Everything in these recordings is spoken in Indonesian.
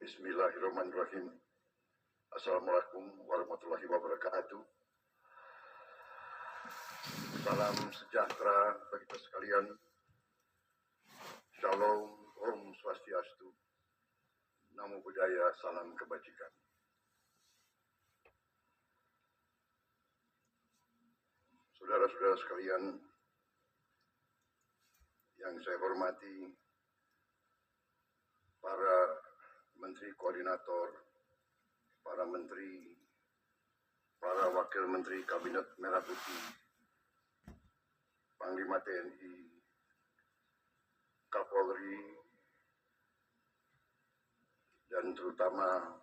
Bismillahirrahmanirrahim. Assalamualaikum warahmatullahi wabarakatuh. Salam sejahtera bagi kita sekalian. Shalom, Om Swastiastu. Namo Buddhaya, salam kebajikan. Saudara-saudara sekalian yang saya hormati, para menteri koordinator, para menteri, para wakil menteri Kabinet Merah Putih, Panglima TNI, Kapolri, dan terutama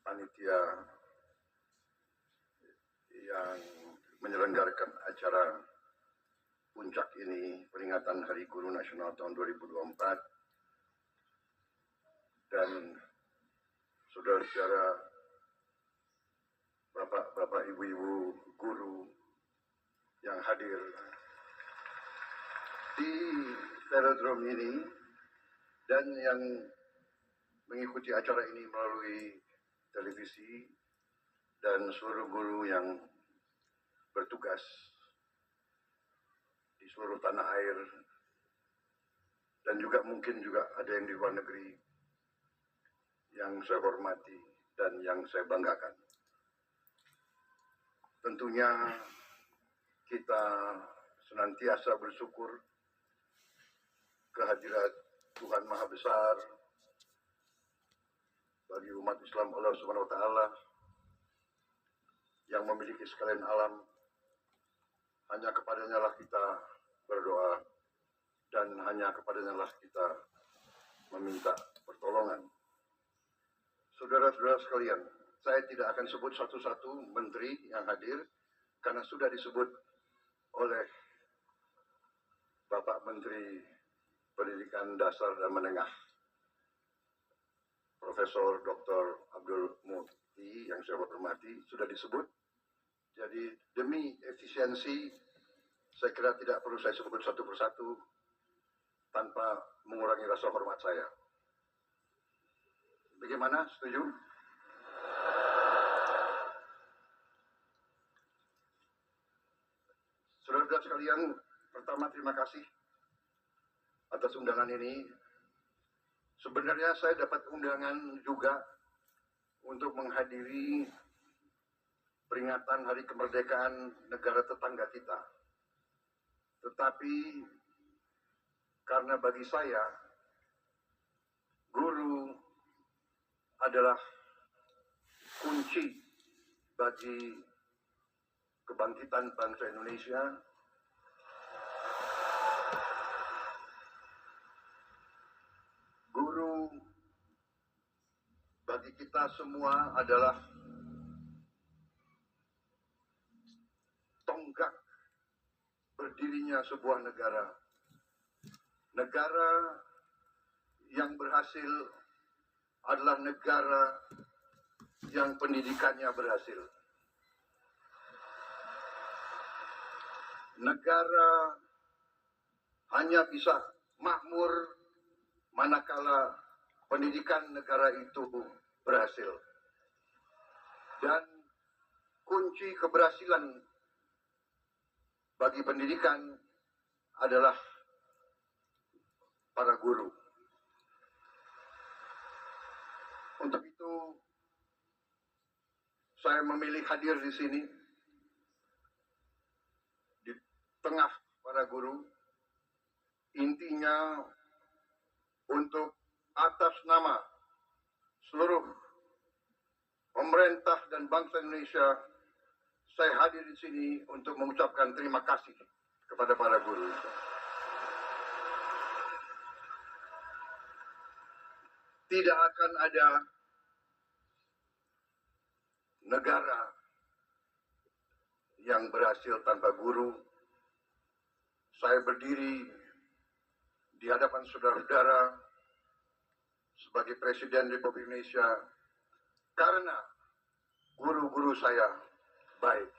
panitia yang menyelenggarakan acara puncak ini, peringatan Hari Guru Nasional tahun 2024, dan saudara-saudara, bapak-bapak, ibu-ibu, guru yang hadir di velodrome ini dan yang mengikuti acara ini melalui televisi, dan seluruh guru yang bertugas di seluruh tanah air, dan juga mungkin juga ada yang di luar negeri yang saya hormati dan yang saya banggakan. Tentunya kita senantiasa bersyukur kehadirat Tuhan Maha Besar bagi umat Islam, Allah Subhanahu wa Ta'ala, yang memiliki sekalian alam. Hanya kepadanya lah kita berdoa, dan hanya kepadanya lah kita meminta pertolongan. Saudara-saudara sekalian, saya tidak akan sebut satu-satu menteri yang hadir, karena sudah disebut oleh Bapak Menteri Pendidikan Dasar dan Menengah, Profesor Dr. Abdul Muti, yang saya hormati, sudah disebut. Jadi demi efisiensi, saya kira tidak perlu saya sebut satu persatu tanpa mengurangi rasa hormat saya. Bagaimana? Setuju? Saudara-saudara sekalian, pertama terima kasih atas undangan ini. Sebenarnya saya dapat undangan juga untuk menghadiri peringatan Hari Kemerdekaan negara tetangga kita. Tetapi karena bagi saya, guru adalah kunci bagi kebangkitan bangsa Indonesia. Guru bagi kita semua adalah tonggak berdirinya sebuah negara. Negara yang berhasil adalah negara yang pendidikannya berhasil. Negara hanya bisa makmur manakala pendidikan negara itu berhasil. Dan kunci keberhasilan bagi pendidikan adalah para guru. Untuk itu, saya memilih hadir di sini, di tengah para guru, intinya untuk atas nama seluruh pemerintah dan bangsa Indonesia, saya hadir di sini untuk mengucapkan terima kasih kepada para guru. Tidak akan ada negara yang berhasil tanpa guru. Saya berdiri di hadapan saudara-saudara sebagai Presiden Republik Indonesia karena guru-guru saya baik.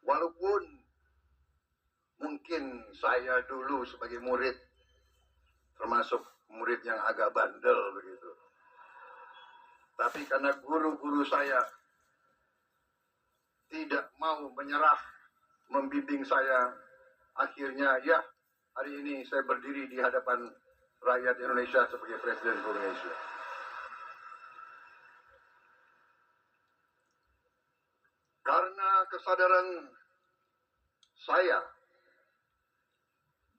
Walaupun mungkin mungkin saya dulu sebagai murid, termasuk murid yang agak bandel begitu. Tapi karena guru-guru saya tidak mau menyerah, membimbing saya, akhirnya ya hari ini saya berdiri di hadapan rakyat Indonesia sebagai Presiden Indonesia. Karena kesadaran saya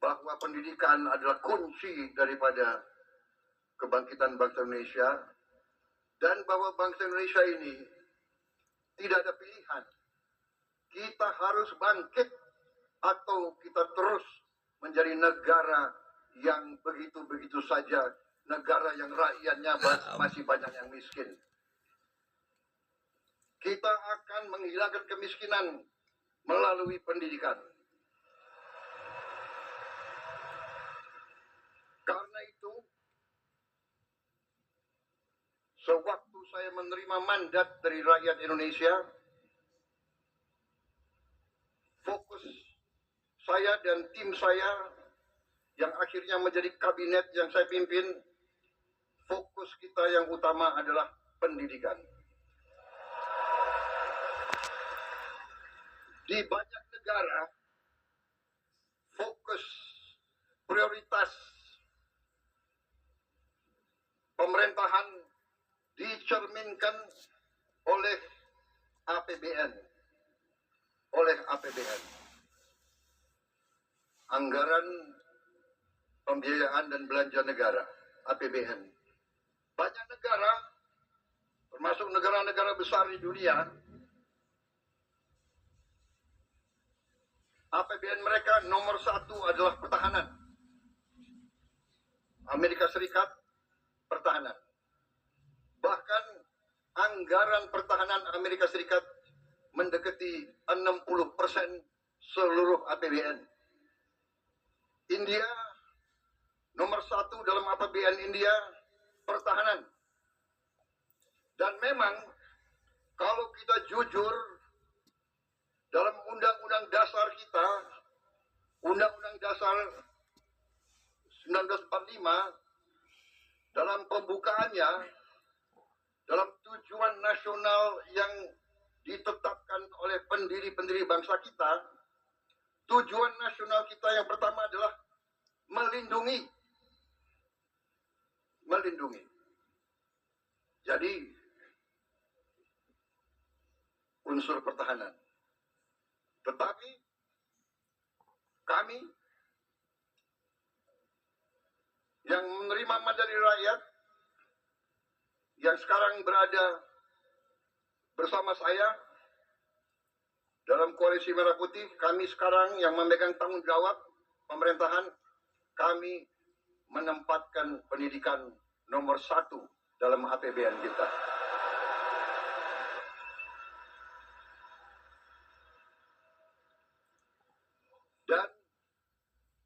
bahwa pendidikan adalah kunci daripada kebangkitan bangsa Indonesia, dan bahwa bangsa Indonesia ini tidak ada pilihan. Kita harus bangkit atau kita terus menjadi negara yang begitu-begitu saja, negara yang rakyatnya masih banyak yang miskin. Kita akan menghilangkan kemiskinan melalui pendidikan. Karena itu, sewaktu saya menerima mandat dari rakyat Indonesia, fokus saya dan tim saya yang akhirnya menjadi kabinet yang saya pimpin, fokus kita yang utama adalah pendidikan. Di banyak negara, fokus prioritas pemerintahan dicerminkan oleh APBN. Anggaran pembiayaan dan belanja negara, APBN. Banyak negara, termasuk negara-negara besar di dunia, APBN mereka nomor 1 adalah pertahanan. Amerika Serikat, pertahanan. Bahkan anggaran pertahanan Amerika Serikat mendekati 60% seluruh APBN. India, nomor 1 dalam APBN India, pertahanan. Dan memang kalau kita jujur, dalam undang-undang dasar kita, Undang-Undang Dasar 1945, dalam pembukaannya, dalam tujuan nasional yang ditetapkan oleh pendiri-pendiri bangsa kita, tujuan nasional kita yang pertama adalah melindungi. Jadi, unsur pertahanan. Tetapi kami yang menerima mandat dari rakyat, yang sekarang berada bersama saya dalam koalisi Merah Putih, kami sekarang yang memegang tanggung jawab pemerintahan, kami menempatkan pendidikan nomor 1 dalam APBN kita. Dan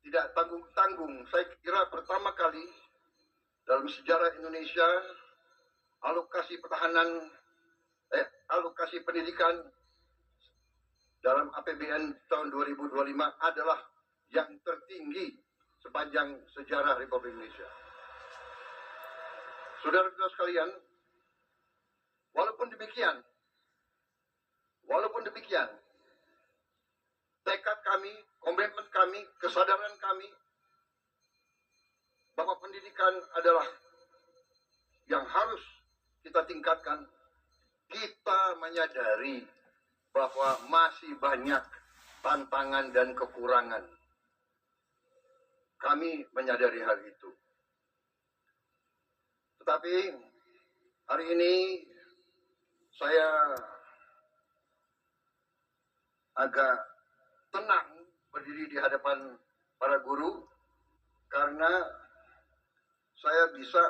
tidak tanggung-tanggung, saya kira pertama kali dalam sejarah Indonesia alokasi pendidikan dalam APBN tahun 2025 adalah yang tertinggi sepanjang sejarah Republik Indonesia. Saudara-saudara sekalian, walaupun demikian, tekad kami, komitmen kami, kesadaran kami bahwa pendidikan adalah yang harus kita tingkatkan. Kita menyadari bahwa masih banyak tantangan dan kekurangan. Kami menyadari hal itu. Tetapi hari ini saya agak tenang berdiri di hadapan para guru karena saya bisa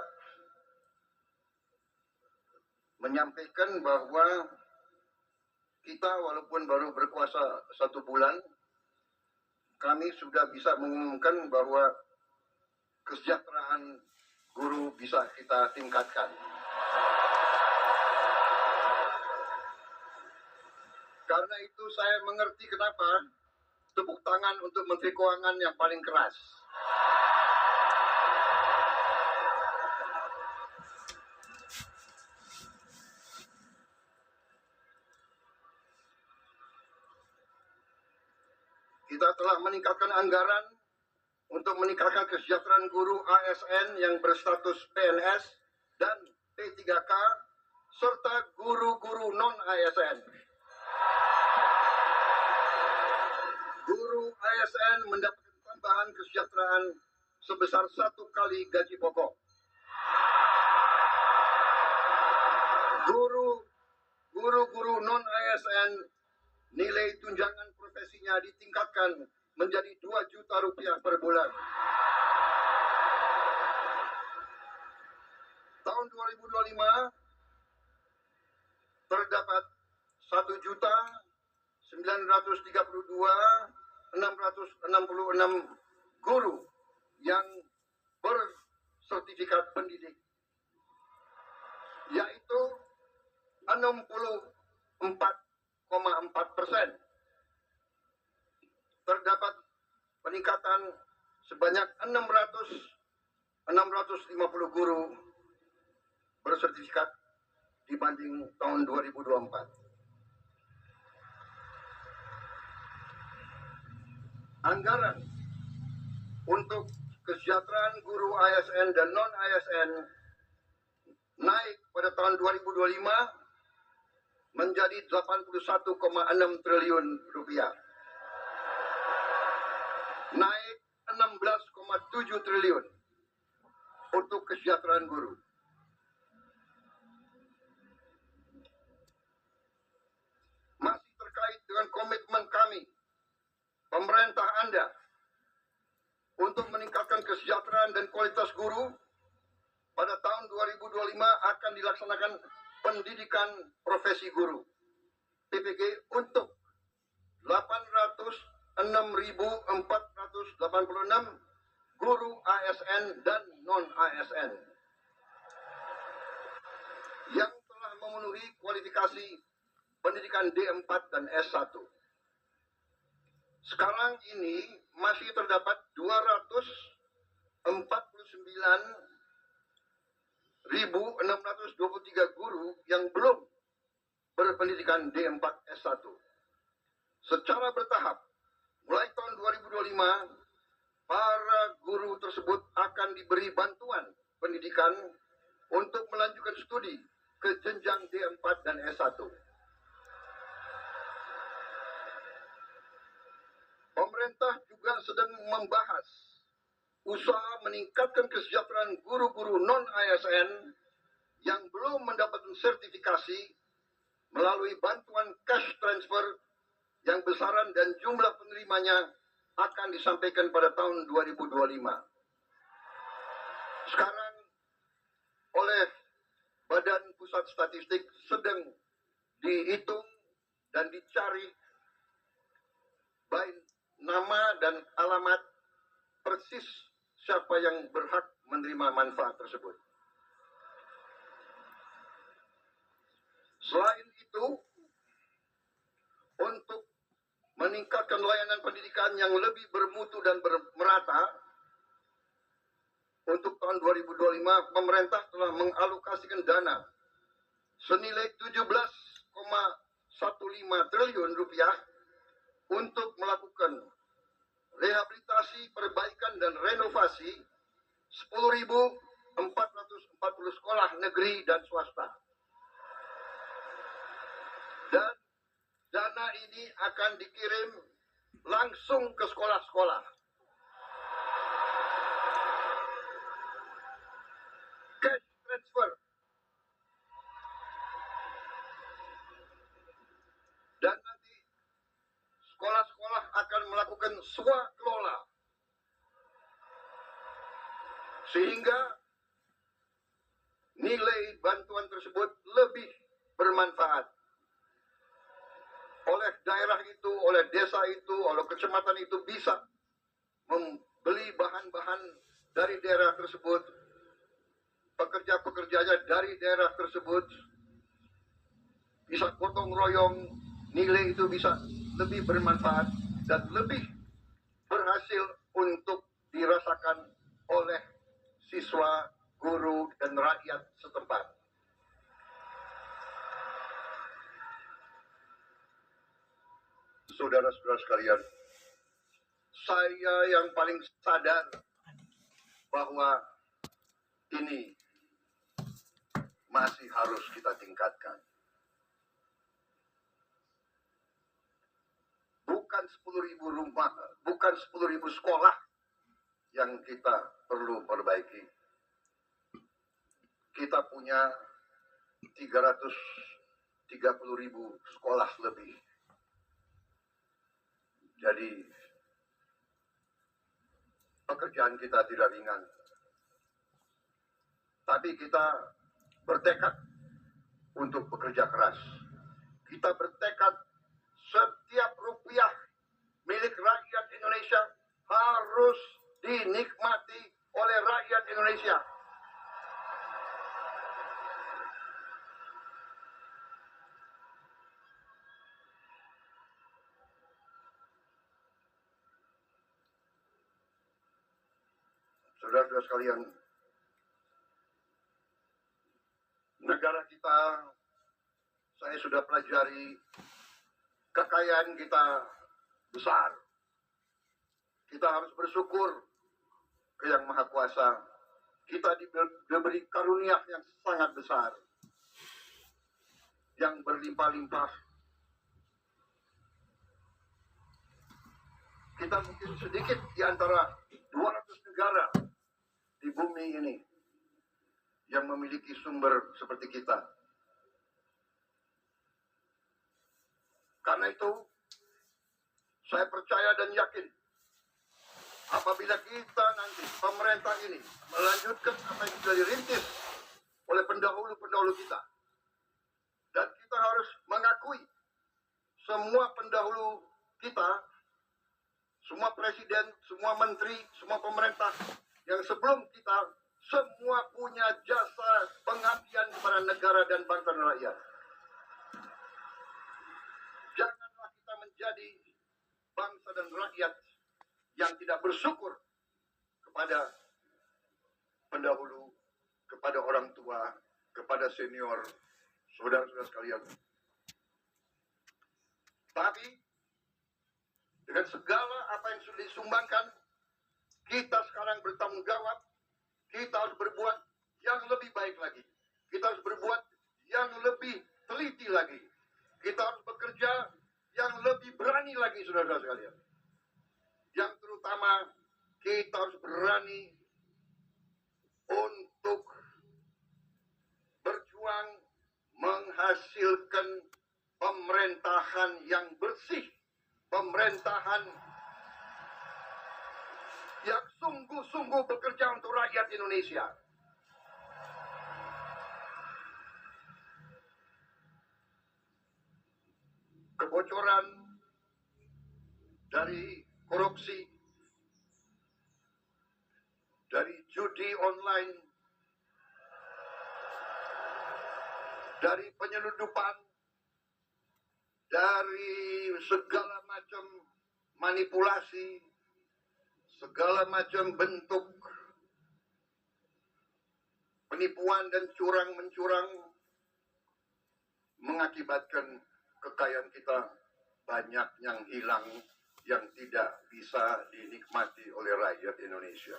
menyampaikan bahwa kita walaupun baru berkuasa 1 bulan, kami sudah bisa mengumumkan bahwa kesejahteraan guru bisa kita tingkatkan. Karena itu saya mengerti kenapa tepuk tangan untuk Menteri Keuangan yang paling keras. Kita telah meningkatkan anggaran untuk meningkatkan kesejahteraan guru ASN yang berstatus PNS dan P3K serta guru-guru non-ASN. Guru ASN mendapatkan tambahan kesejahteraan sebesar 1 kali gaji pokok. Guru-guru non-ASN nilai tunjangan profesinya ditingkatkan menjadi 2 juta rupiah per bulan. Tahun 2025 terdapat 1.932.666 guru yang bersertifikat pendidik, yaitu 64,4%. Terdapat peningkatan sebanyak 650 guru bersertifikat dibanding tahun 2024. Anggaran untuk kesejahteraan guru ASN dan non-ASN naik pada tahun 2025 menjadi 81,6 triliun rupiah. Naik 16,7 triliun untuk kesejahteraan guru. Masih terkait dengan komitmen kami, pemerintah Anda, untuk meningkatkan kesejahteraan dan kualitas guru, pada tahun 2025 akan dilaksanakan pendidikan profesi guru PPG untuk 806.486 guru ASN dan non-ASN yang telah memenuhi kualifikasi pendidikan D4 dan S1. Sekarang ini masih terdapat 249.623 guru yang belum berpendidikan D4 S1. Secara bertahap, mulai tahun 2025, para guru tersebut akan diberi bantuan pendidikan untuk melanjutkan studi ke jenjang D4 dan S1. Pemerintah juga sedang membahas usaha meningkatkan kesejahteraan guru-guru non-ASN yang belum mendapatkan sertifikasi melalui bantuan cash transfer yang besaran dan jumlah penerimanya akan disampaikan pada tahun 2025. Sekarang oleh Badan Pusat Statistik sedang dihitung dan dicari baik nama dan alamat persis siapa yang berhak menerima manfaat tersebut. Selain itu, untuk meningkatkan layanan pendidikan yang lebih bermutu dan merata, untuk tahun 2025 pemerintah telah mengalokasikan dana senilai 17,15 triliun rupiah untuk melakukan rehabilitasi, perbaikan dan renovasi 10.440 sekolah negeri dan swasta. Dan dana ini akan dikirim langsung ke sekolah-sekolah. Cash transfer. Dan nanti sekolah-sekolah akan melakukan swakelola. Sehingga nilai bantuan tersebut lebih bermanfaat. Oleh daerah itu, oleh desa itu, oleh kecamatan itu bisa membeli bahan-bahan dari daerah tersebut, pekerja-pekerjanya dari daerah tersebut, bisa gotong royong, nilai itu bisa lebih bermanfaat dan lebih berhasil untuk dirasakan oleh siswa, guru, dan rakyat setempat. Saudara-saudara sekalian, saya yang paling sadar bahwa ini masih harus kita tingkatkan. Bukan 10.000 rumah, bukan 10.000 sekolah yang kita perlu perbaiki. Kita punya 330.000 sekolah lebih. Jadi pekerjaan kita tidak ringan. Tapi kita bertekad untuk bekerja keras. Kita bertekad setiap rupiah milik rakyat Indonesia harus dinikmati oleh rakyat Indonesia. Saudara-saudara sekalian, negara kita, saya sudah pelajari, kekayaan kita besar. Kita harus bersyukur ke Yang Maha Kuasa. Kita diberi karunia yang sangat besar, yang berlimpah-limpah. Kita mungkin sedikit di antara 200 negara di bumi ini yang memiliki sumber seperti kita. Karena itu, saya percaya dan yakin apabila kita nanti, pemerintah ini, melanjutkan apa yang sudah dirintis oleh pendahulu-pendahulu kita. Dan kita harus mengakui semua pendahulu kita, semua presiden, semua menteri, semua pemerintah yang sebelum kita, semua punya jasa pengabdian kepada negara dan bangsa dan rakyat. Janganlah kita menjadi bangsa dan rakyat yang tidak bersyukur kepada pendahulu, kepada orang tua, kepada senior, saudara-saudara sekalian. Tapi dengan segala apa yang sudah disumbangkan, kita sekarang bertanggung jawab. Kita harus berbuat yang lebih baik lagi. Kita harus berbuat yang lebih teliti lagi. Kita harus bekerja yang lebih berani lagi, saudara-saudara sekalian. Yang terutama, kita harus berani untuk berjuang menghasilkan pemerintahan yang bersih, pemerintahan yang sungguh-sungguh bekerja untuk rakyat Indonesia. Kebocoran dari korupsi, dari judi online, dari penyelundupan, dari segala macam manipulasi, segala macam bentuk penipuan dan curang-mencurang mengakibatkan kekayaan kita banyak yang hilang, yang tidak bisa dinikmati oleh rakyat Indonesia.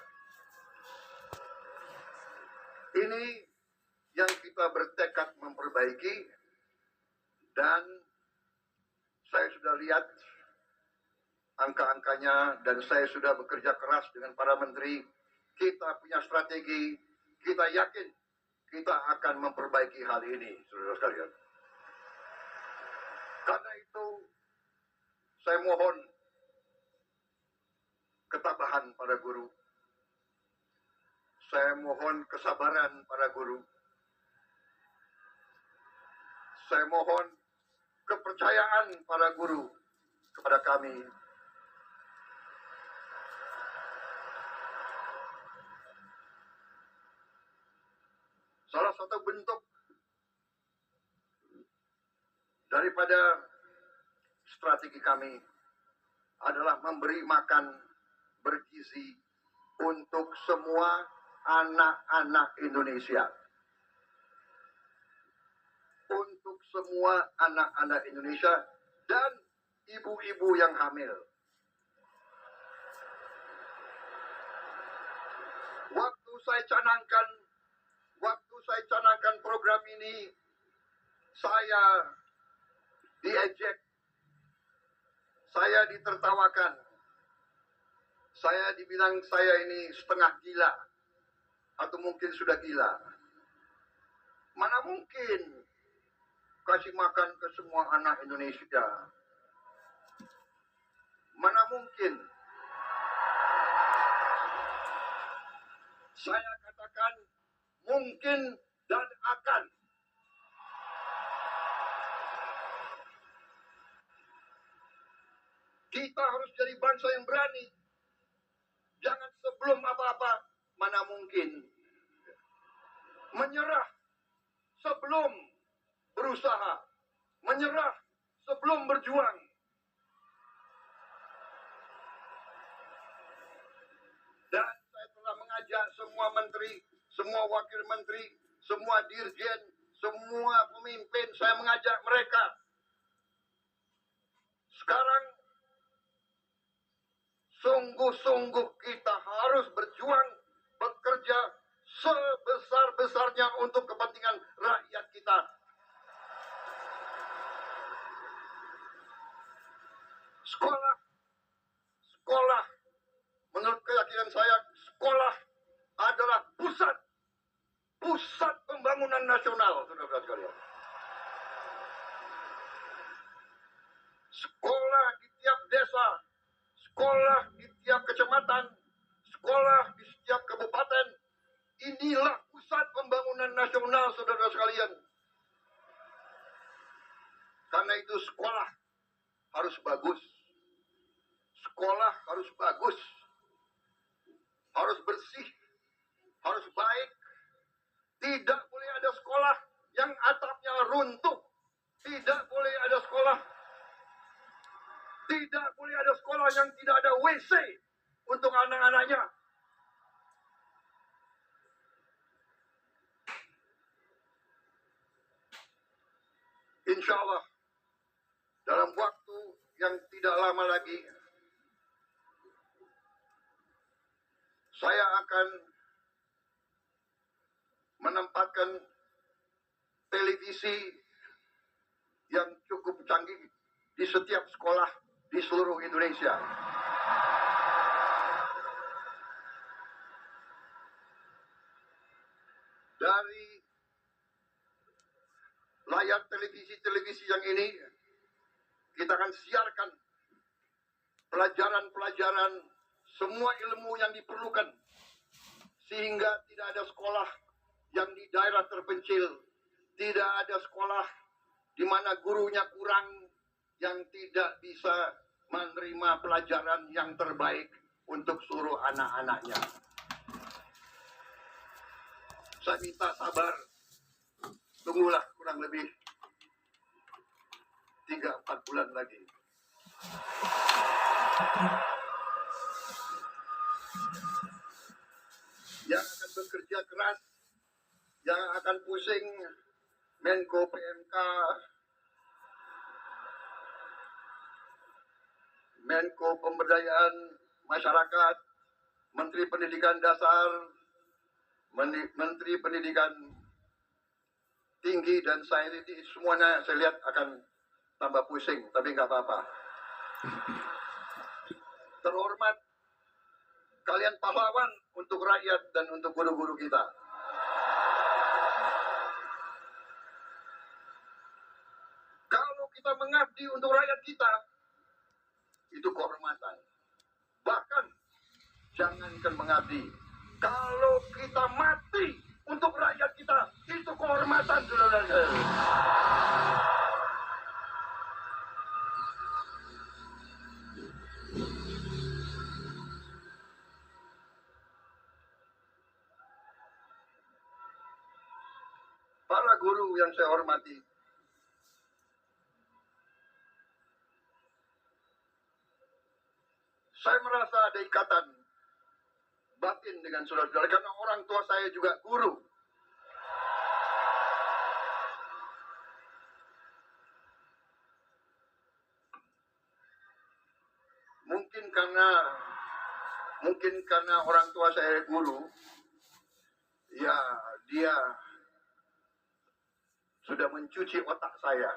Ini yang kita bertekad memperbaiki, dan saya sudah lihat angka-angkanya, dan saya sudah bekerja keras dengan para menteri. Kita punya strategi, kita yakin kita akan memperbaiki hal ini, saudara sekalian. Karena itu, saya mohon ketabahan para guru. Saya mohon kesabaran para guru. Saya mohon kepercayaan para guru kepada kami. Salah satu bentuk daripada strategi kami adalah memberi makan bergizi untuk semua anak-anak Indonesia. Untuk semua anak-anak Indonesia dan ibu-ibu yang hamil. Waktu saya canangkan program ini, saya diejek, saya ditertawakan, saya dibilang saya ini setengah gila, atau mungkin sudah gila. Mana mungkin kasih makan ke semua anak Indonesia? Mana mungkin? Saya katakan mungkin dan akan. Kita harus jadi bangsa yang berani. Jangan sebelum apa-apa, mana mungkin. Menyerah sebelum berusaha. Menyerah sebelum berjuang. Dan saya telah mengajak semua menteri, semua wakil menteri, semua dirjen, semua pemimpin, saya mengajak mereka. Sekarang sungguh-sungguh kita harus berjuang, bekerja sebesar-besarnya untuk kepentingan rakyat kita. Sekolah, menurut keyakinan saya, sekolah adalah pusat pembangunan nasional, saudara-saudara sekalian. Sekolah di tiap desa, sekolah di tiap kecamatan, sekolah di setiap kabupaten, inilah pusat pembangunan nasional, saudara sekalian. Karena itu sekolah harus bagus. Sekolah harus bagus. Harus bersih. Harus baik. Tidak boleh ada sekolah yang atapnya runtuh. Tidak boleh ada sekolah. Tidak boleh ada sekolah yang tidak ada WC untuk anak-anaknya. Insya Allah, dalam waktu yang tidak lama lagi, saya akan menempatkan televisi yang cukup canggih di setiap sekolah di seluruh Indonesia. Dari layar televisi yang ini, kita akan siarkan pelajaran-pelajaran, semua ilmu yang diperlukan, sehingga tidak ada sekolah yang di daerah terpencil, tidak ada sekolah di mana gurunya kurang, yang tidak bisa menerima pelajaran yang terbaik untuk seluruh anak-anaknya. Saya minta sabar, tunggulah kurang lebih 3-4 bulan lagi. Yang akan bekerja keras, yang akan pusing, Menko PMK, Menko Pemberdayaan Masyarakat, Menteri Pendidikan Dasar, Menteri Pendidikan Tinggi, dan saya ini semuanya saya lihat akan tambah pusing, tapi nggak apa-apa. Terhormat, kalian pahlawan untuk rakyat dan untuk guru-guru kita. Kalau kita mengabdi untuk rakyat kita, itu kehormatan. Bahkan, jangankan mengabdi, kalau kita mati untuk rakyat kita, itu kehormatan, saudara-saudara. Para guru yang saya hormati, Saya merasa ada ikatan batin dengan saudara-saudara karena orang tua saya juga guru. Mungkin karena orang tua saya guru, ya dia sudah mencuci otak saya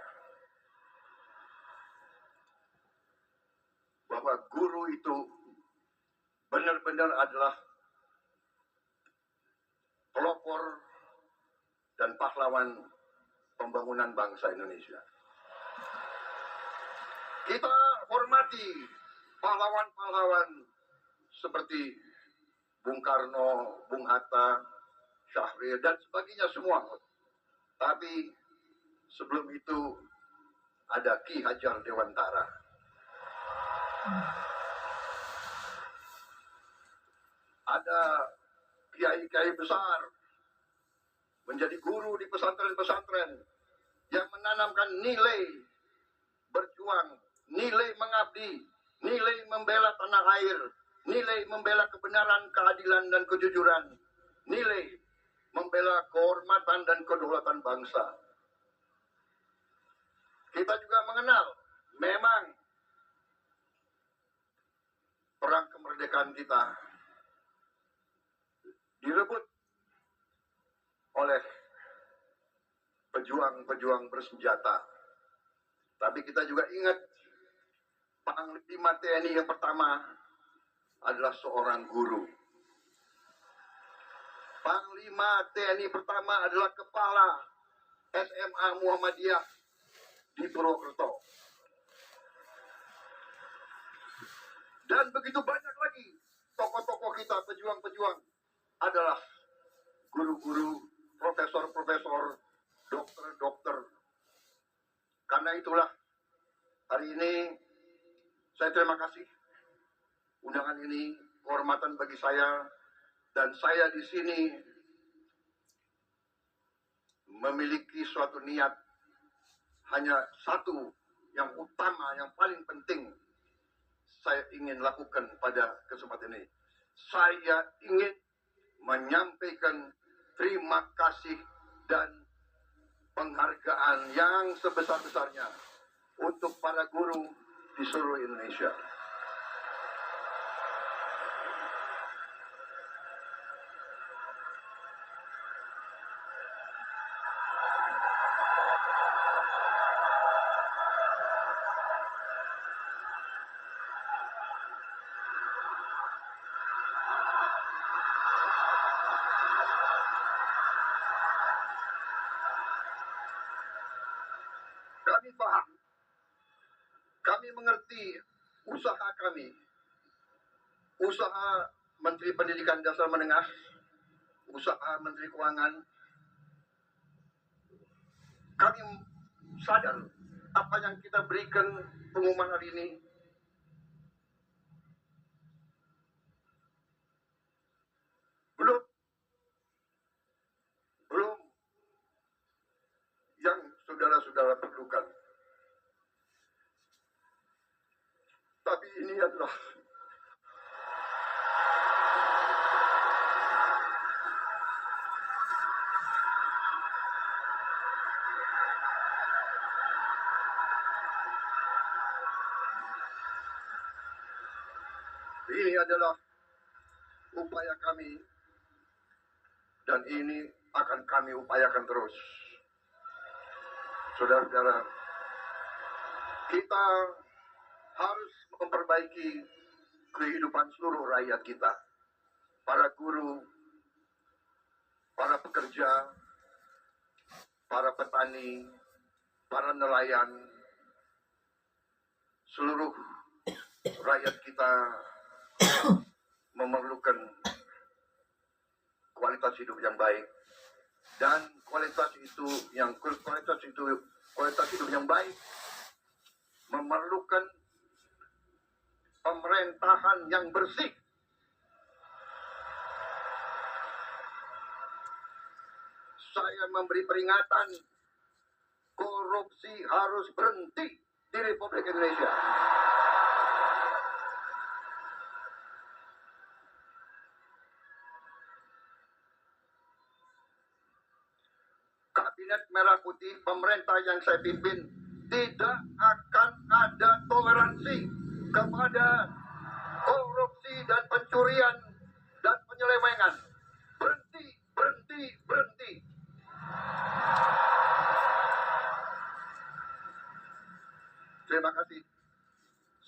bahwa guru itu benar-benar adalah pelopor dan pahlawan pembangunan bangsa Indonesia. Kita hormati pahlawan-pahlawan seperti Bung Karno, Bung Hatta, Syahrir, dan sebagainya semua. Tapi sebelum itu ada Ki Hajar Dewantara. Ada kiai-kiai besar menjadi guru di pesantren-pesantren yang menanamkan nilai berjuang, nilai mengabdi, nilai membela tanah air, nilai membela kebenaran, keadilan, dan kejujuran, nilai membela kehormatan dan kedaulatan bangsa. Kita juga mengenal, memang perang kemerdekaan kita direbut oleh pejuang-pejuang bersenjata. Tapi kita juga ingat Panglima TNI yang pertama adalah seorang guru. Panglima TNI pertama adalah kepala SMA Muhammadiyah di Purwokerto. Dan begitu banyak lagi tokoh-tokoh kita, pejuang-pejuang adalah guru-guru, profesor-profesor, dokter-dokter. Karena itulah hari ini saya terima kasih undangan ini, kehormatan bagi saya, dan saya di sini memiliki suatu niat hanya satu yang utama, yang paling penting saya ingin lakukan pada kesempatan ini. Saya ingin menyampaikan terima kasih dan penghargaan yang sebesar-besarnya untuk para guru di seluruh Indonesia. Kami paham, kami mengerti usaha kami, usaha Menteri Pendidikan Dasar Menengah, usaha Menteri Keuangan. Kami sadar apa yang kita berikan pengumuman hari ini belum yang saudara-saudara perlukan. Tapi ini adalah upaya kami, dan ini akan kami upayakan terus. Saudara-saudara, kita harus memperbaiki kehidupan seluruh rakyat kita. Para guru, para pekerja, para petani, para nelayan, seluruh rakyat kita memerlukan kualitas hidup yang baik, dan kualitas hidup yang baik memerlukan pemerintahan yang bersih. Saya memberi peringatan, korupsi harus berhenti di Republik Indonesia. merah putih, pemerintah yang saya pimpin tidak akan ada toleransi kepada korupsi dan pencurian dan penyelewengan. Berhenti, berhenti, berhenti. Terima kasih.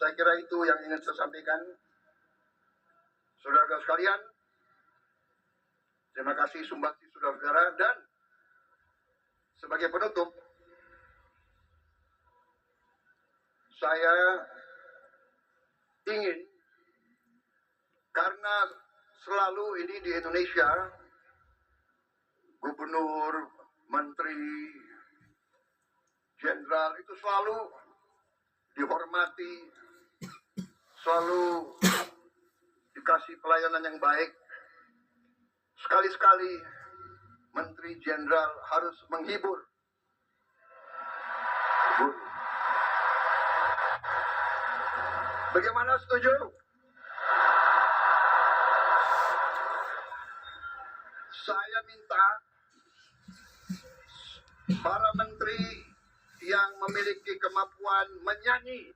Saya kira itu yang ingin saya sampaikan. Saudara-saudara sekalian, terima kasih sumbangsi saudara-saudara, dan sebagai penutup, saya ingin, karena selalu ini di Indonesia, gubernur, menteri, jenderal itu selalu dihormati, selalu dikasih pelayanan yang baik. Sekali-sekali menteri jenderal harus menghibur. Bagaimana, setuju? Saya minta para menteri yang memiliki kemampuan menyanyi